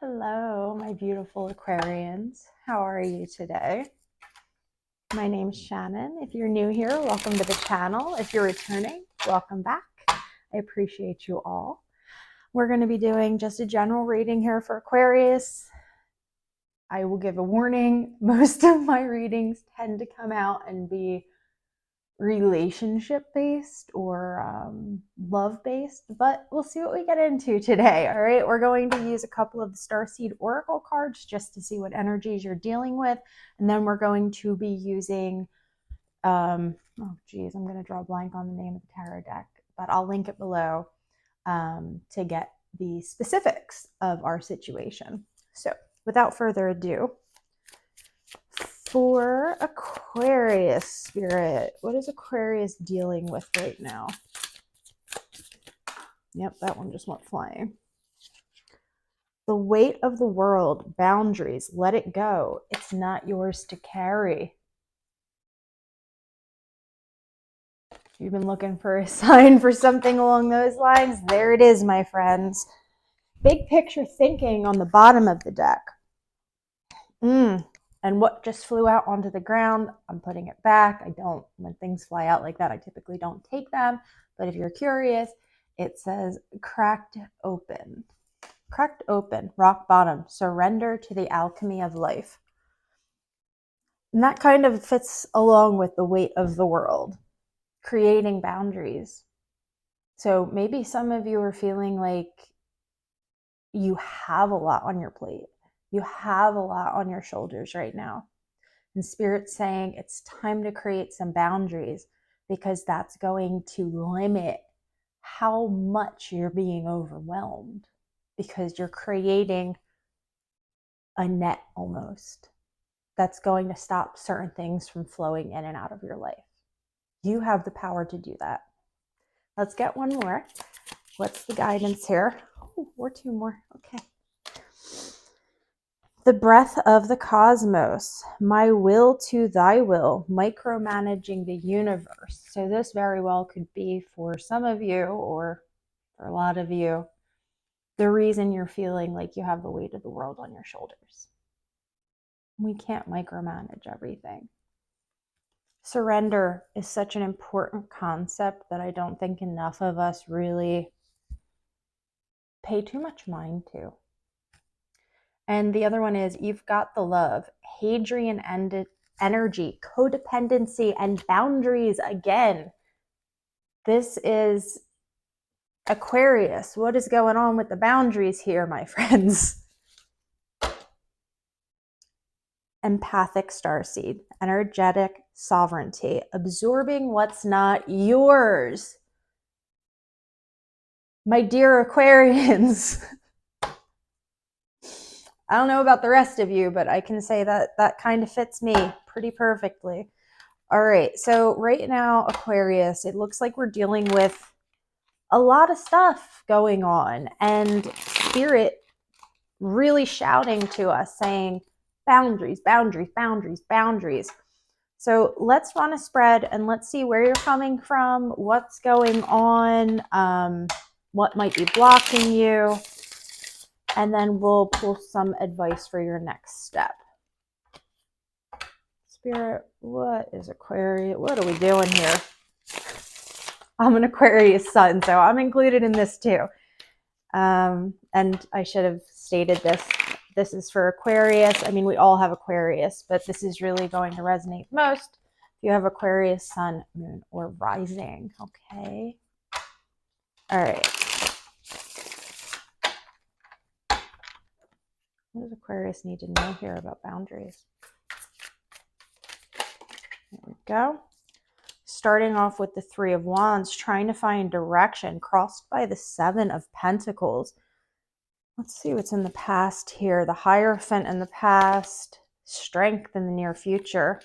Hello, my beautiful Aquarians. How are you today? My name's Shannon. If you're new here, welcome to the channel. If you're returning, welcome back. I appreciate you all. We're going to be doing just a general reading here for Aquarius. I will give a warning. Most of my readings tend to come out and be relationship based or love based, but we'll see what we get into today. All right, we're going to use a couple of the Starseed Oracle cards just to see what energies you're dealing with, and then we're going to be using oh geez, I'm going to draw a blank on the name of the tarot deck, but I'll link it below to get the specifics of our situation. So without further ado, for Aquarius spirit, what is Aquarius dealing with right now? Yep, that one just went flying. The weight of the world, boundaries, let it go. It's not yours to carry. You've been looking for a sign for something along those lines. There it is, my friends. Big picture thinking on the bottom of the deck. And what just flew out onto the ground, I'm putting it back. When things fly out like that, I typically don't take them. But if you're curious, it says cracked open. Cracked open, rock bottom, surrender to the alchemy of life. And that kind of fits along with the weight of the world, creating boundaries. So maybe some of you are feeling like you have a lot on your plate. You have a lot on your shoulders right now. And Spirit's saying it's time to create some boundaries because that's going to limit how much you're being overwhelmed, because you're creating a net almost that's going to stop certain things from flowing in and out of your life. You have the power to do that. Let's get one more. What's the guidance here? Ooh, or two more. Okay. The breath of the cosmos, my will to thy will, micromanaging the universe. So this very well could be for some of you, or for a lot of you, the reason you're feeling like you have the weight of the world on your shoulders. We can't micromanage everything. Surrender is such an important concept that I don't think enough of us really pay too much mind to. And the other one is you've got the love, Hadrian energy, codependency, and boundaries again. This is Aquarius. What is going on with the boundaries here, my friends? Empathic starseed, energetic sovereignty, absorbing what's not yours. My dear Aquarians, I don't know about the rest of you, but I can say that that kind of fits me pretty perfectly. All right, so right now, Aquarius, it looks like we're dealing with a lot of stuff going on, and Spirit really shouting to us saying, boundaries, boundaries, boundaries, boundaries. So let's run a spread and let's see where you're coming from, what's going on, what might be blocking you, and then we'll pull some advice for your next step. Spirit, what is Aquarius? What are we doing here? I'm an Aquarius sun, so I'm included in this too. And I should have stated this. This is for Aquarius. I mean, we all have Aquarius, but this is really going to resonate most if you have Aquarius, sun, moon, or rising. Okay. All right. What does Aquarius need to know here about boundaries? There we go. Starting off with the Three of Wands, trying to find direction, crossed by the Seven of Pentacles. Let's see what's in the past here. The Hierophant in the past, strength in the near future.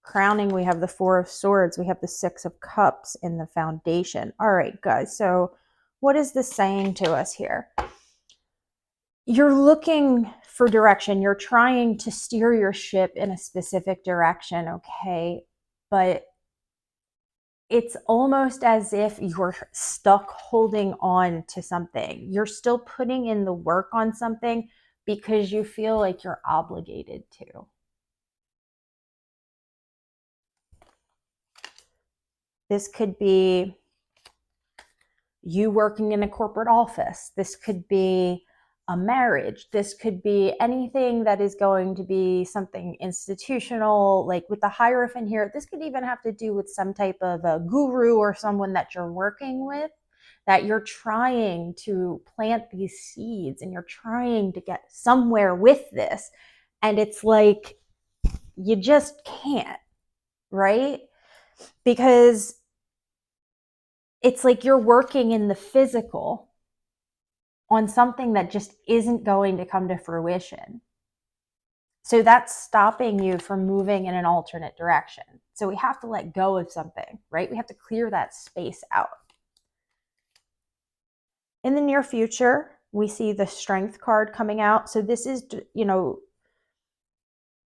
Crowning, we have the Four of Swords. We have the Six of Cups in the foundation. All right, guys. So what is this saying to us here? You're looking for direction. You're trying to steer your ship in a specific direction, okay? But it's almost as if you're stuck holding on to something. You're still putting in the work on something, because you feel like you're obligated to. This could be you working in a corporate office. This could be a marriage. This could be anything that is going to be something institutional, like with the Hierophant here. This could even have to do with some type of a guru or someone that you're working with, that you're trying to plant these seeds and you're trying to get somewhere with this. And it's like, you just can't, right? Because it's like you're working in the physical on something that just isn't going to come to fruition. So that's stopping you from moving in an alternate direction. So we have to let go of something, right? We have to clear that space out. In the near future, we see the Strength card coming out. So this is,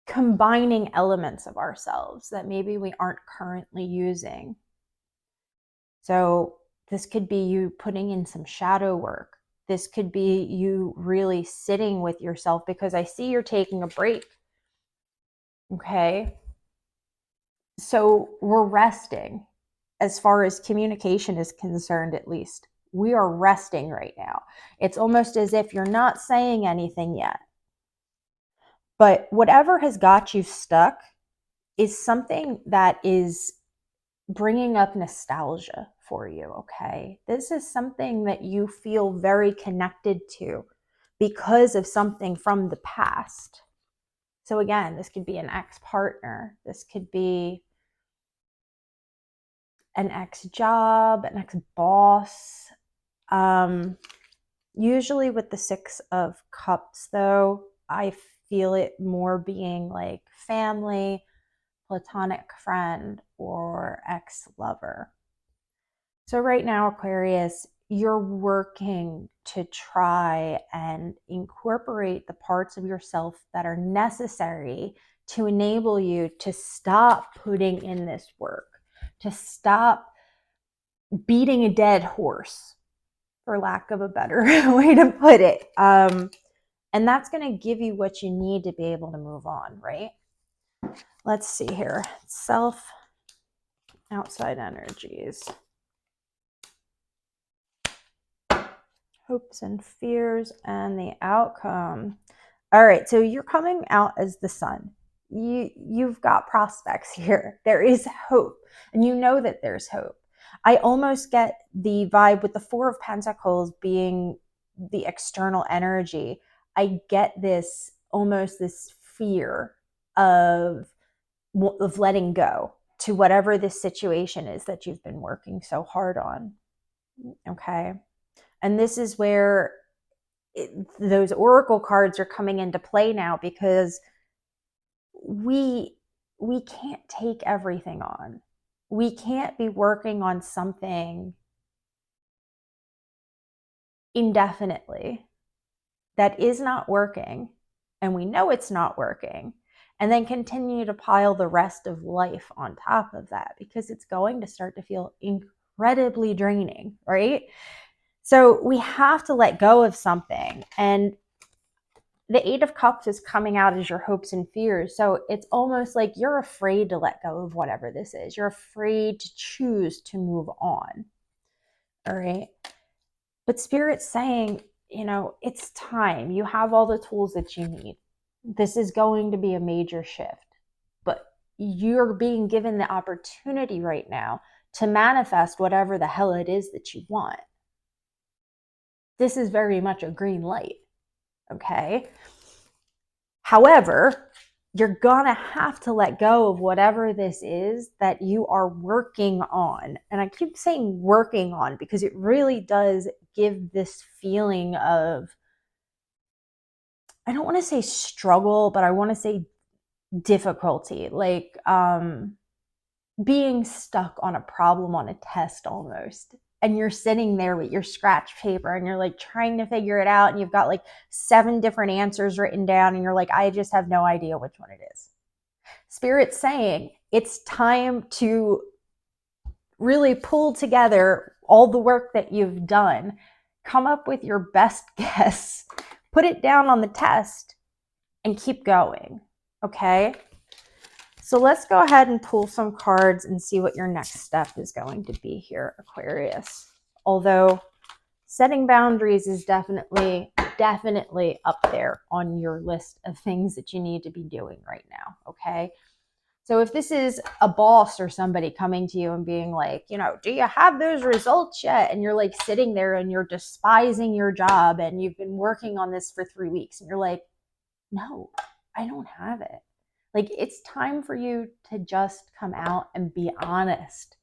combining elements of ourselves that maybe we aren't currently using. So this could be you putting in some shadow work. This could be you really sitting with yourself, because I see you're taking a break. Okay. So we're resting as far as communication is concerned, at least. We are resting right now. It's almost as if you're not saying anything yet. But whatever has got you stuck is something that is bringing up nostalgia for you, okay? This is something that you feel very connected to because of something from the past. So again, this could be an ex-partner. This could be an ex-job, an ex-boss. Usually with the Six of Cups, though, I feel it more being like family, platonic friend, or ex-lover. So right now, Aquarius, you're working to try and incorporate the parts of yourself that are necessary to enable you to stop putting in this work, to stop beating a dead horse, for lack of a better way to put it. And that's going to give you what you need to be able to move on, right? Let's see here. Self, outside energies. Hopes and fears, and the outcome. All right, so you're coming out as the sun. You've got prospects here. There is hope, and you know that there's hope. I almost get the vibe with the Four of Pentacles being the external energy. I get this, almost this fear of letting go to whatever this situation is that you've been working so hard on. Okay. And this is where those oracle cards are coming into play now, because we can't take everything on. We can't be working on something indefinitely that is not working, and we know it's not working, and then continue to pile the rest of life on top of that, because it's going to start to feel incredibly draining, right? So we have to let go of something. And the Eight of Cups is coming out as your hopes and fears. So it's almost like you're afraid to let go of whatever this is. You're afraid to choose to move on. All right. But Spirit's saying, it's time. You have all the tools that you need. This is going to be a major shift. But you're being given the opportunity right now to manifest whatever the hell it is that you want. This is very much a green light, okay? However, you're gonna have to let go of whatever this is that you are working on. And I keep saying working on because it really does give this feeling of, I don't want to say struggle, but I want to say difficulty, like being stuck on a problem on a test almost. And you're sitting there with your scratch paper and you're like trying to figure it out, and you've got like 7 different answers written down, and you're like, I just have no idea which one it is. Spirit's saying it's time to really pull together all the work that you've done, come up with your best guess, put it down on the test and keep going, okay? So let's go ahead and pull some cards and see what your next step is going to be here, Aquarius. Although setting boundaries is definitely up there on your list of things that you need to be doing right now, okay? So if this is a boss or somebody coming to you and being like, you know, do you have those results yet? And you're like sitting there and you're despising your job and you've been working on this for 3 weeks and you're like, no, I don't have it. Like, it's time for you to just come out and be honest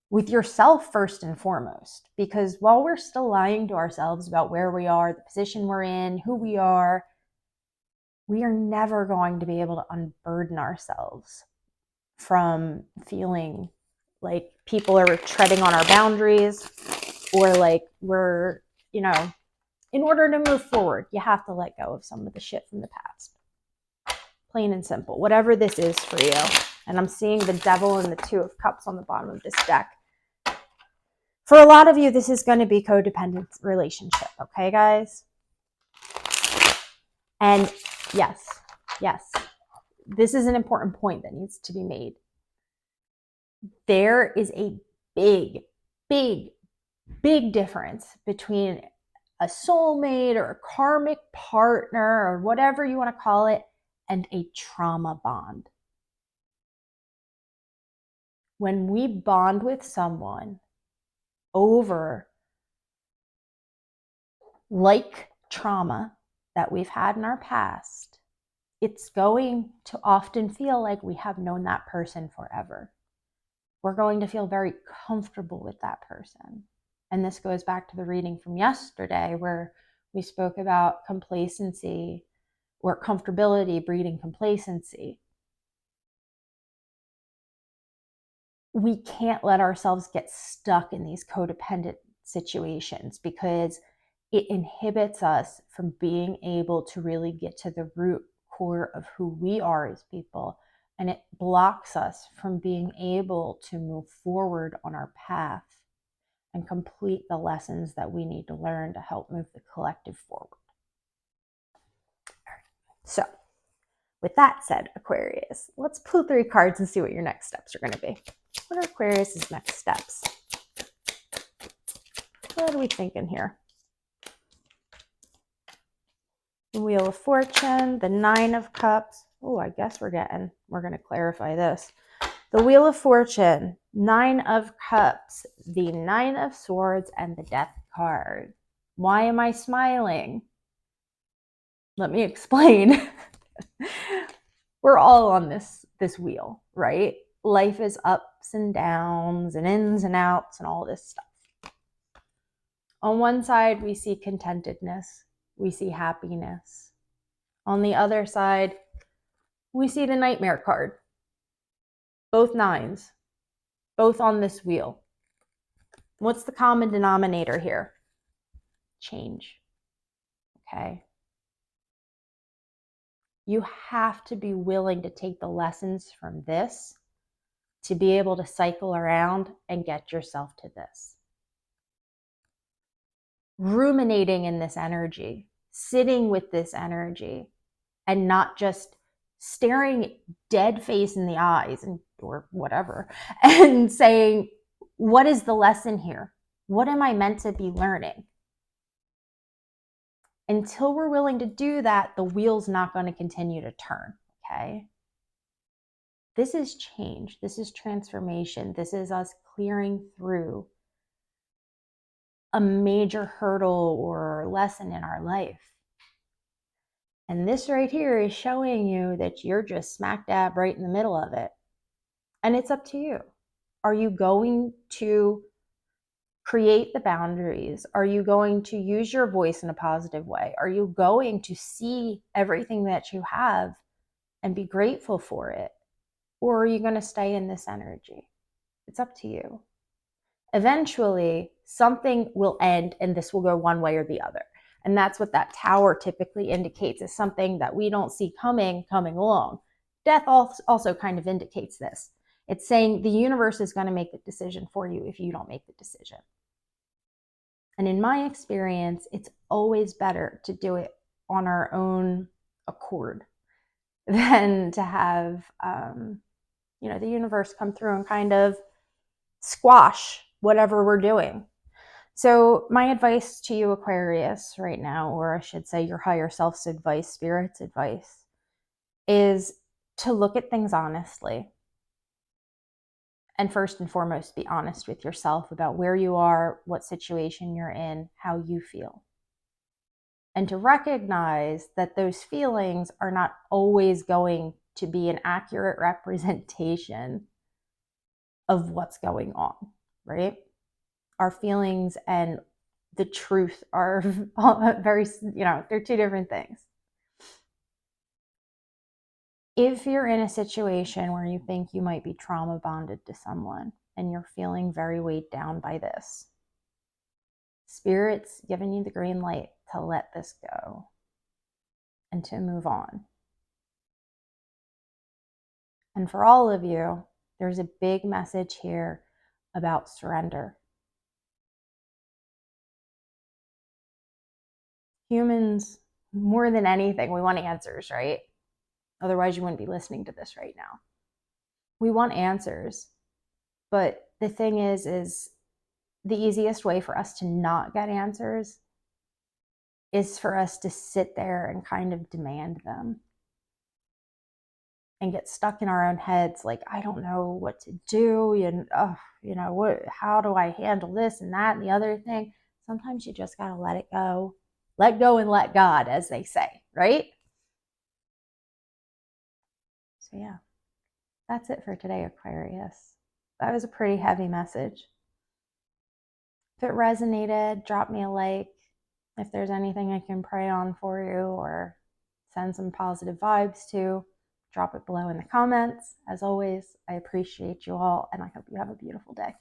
with yourself first and foremost. Because while we're still lying to ourselves about where we are, the position we're in, who we are never going to be able to unburden ourselves from feeling like people are treading on our boundaries, or like we're, you know, in order to move forward, you have to let go of some of the shit from the past. Plain and simple, whatever this is for you. And I'm seeing the Devil and the Two of Cups on the bottom of this deck. For a lot of you, this is going to be codependent relationship, okay, guys? And yes, this is an important point that needs to be made. There is a big difference between a soulmate or a karmic partner or whatever you want to call it and a trauma bond. When we bond with someone over like trauma that we've had in our past, it's going to often feel like we have known that person forever. We're going to feel very comfortable with that person. And this goes back to the reading from yesterday where we spoke about complacency or comfortability breeding complacency. We can't let ourselves get stuck in these codependent situations because it inhibits us from being able to really get to the root core of who we are as people. And it blocks us from being able to move forward on our path and complete the lessons that we need to learn to help move the collective forward. So, with that said, Aquarius, let's pull 3 cards and see what your next steps are going to be. What are Aquarius's next steps? What are we thinking here? The Wheel of Fortune, the 9 of Cups. Oh, I guess we're going to clarify this. The Wheel of Fortune, 9 of Cups, the 9 of Swords, and the Death card. Why am I smiling? Let me explain. We're all on this wheel, right? Life is ups and downs and ins and outs and all this stuff. On one side, we see contentedness. We see happiness. On the other side, we see the Nightmare card. Both 9s, both on this wheel. What's the common denominator here? Change. Okay. You have to be willing to take the lessons from this to be able to cycle around and get yourself to this. Ruminating in this energy, sitting with this energy, and not just staring dead face in the eyes or whatever and saying, what is the lesson here? What am I meant to be learning? Until we're willing to do that, the wheel's not going to continue to turn, okay? This is change. This is transformation. This is us clearing through a major hurdle or lesson in our life. And this right here is showing you that you're just smack dab right in the middle of it. And it's up to you. Are you going to create the boundaries? Are you going to use your voice in a positive way? Are you going to see everything that you have and be grateful for it? Or are you going to stay in this energy? It's up to you. Eventually, something will end and this will go one way or the other. And that's what that tower typically indicates, is something that we don't see coming along. Death also kind of indicates this. It's saying the universe is going to make the decision for you if you don't make the decision. And in my experience, it's always better to do it on our own accord than to have, the universe come through and kind of squash whatever we're doing. So my advice to you, Aquarius, right now, or I should say your higher self's advice, spirit's advice, is to look at things honestly. And first and foremost, be honest with yourself about where you are, what situation you're in, how you feel. And to recognize that those feelings are not always going to be an accurate representation of what's going on, right? Our feelings and the truth are very, they're two different things. If you're in a situation where you think you might be trauma bonded to someone and you're feeling very weighed down by this, Spirit's giving you the green light to let this go and to move on. And for all of you, there's a big message here about surrender. Humans, more than anything, we want answers, right? Otherwise, you wouldn't be listening to this right now. We want answers. But the thing is the easiest way for us to not get answers is for us to sit there and kind of demand them and get stuck in our own heads. Like, I don't know what to do. How do I handle this and that and the other thing? Sometimes you just got to let it go. Let go and let God, as they say, right? So yeah, that's it for today, Aquarius. That was a pretty heavy message. If it resonated, drop me a like. If there's anything I can pray on for you or send some positive vibes to, drop it below in the comments. As always, I appreciate you all, and I hope you have a beautiful day.